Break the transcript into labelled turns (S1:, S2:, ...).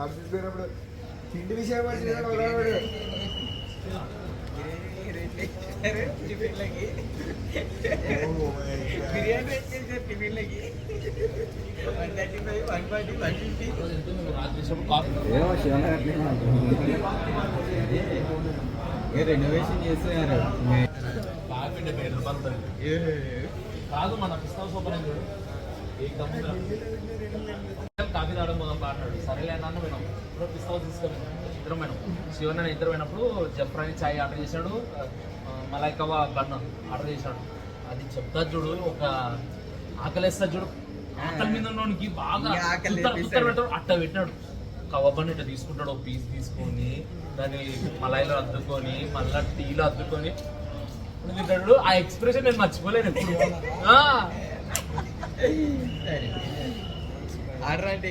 S1: office పోయినప్పుడు తిండి విషయం
S2: బిర్యానీ టిఫిన్లకి 135 140 150 రెనోవేషన్ చేస్తున్నారు
S3: కాదు మన పిస్తా సూపర్ కాఫీ తాగడం మొదలు పాడినాడు సరేలే అన్న పోయినాం ఇప్పుడు పిస్తా తీసుకొని ఇద్దరం పోయినాం శివన్న ఇద్దరు పోయినప్పుడు జఫ్రాని చాయ్ ఆర్డర్ చేశాడు మలై కవా బన్ ఆర్డర్ చేశాడు అది చెప్తా చూడు ఒక ఆకలేస్తా చూడు ఆకలి మీద ఉన్నోనికి బాగా పెట్టాడు అట్ట పెట్టాడు కవా బన్ ఇట్లా తీసుకుంటాడు ఒక పీస్ తీసుకొని దాన్ని మలాయిలో అద్దుకొని మళ్ళీ టీలో అద్దుకొని తింటాడు ఆ ఎక్స్ప్రెషన్ నేను మర్చిపోలేను ఎప్పుడు
S2: ఆర్డర్ అంటే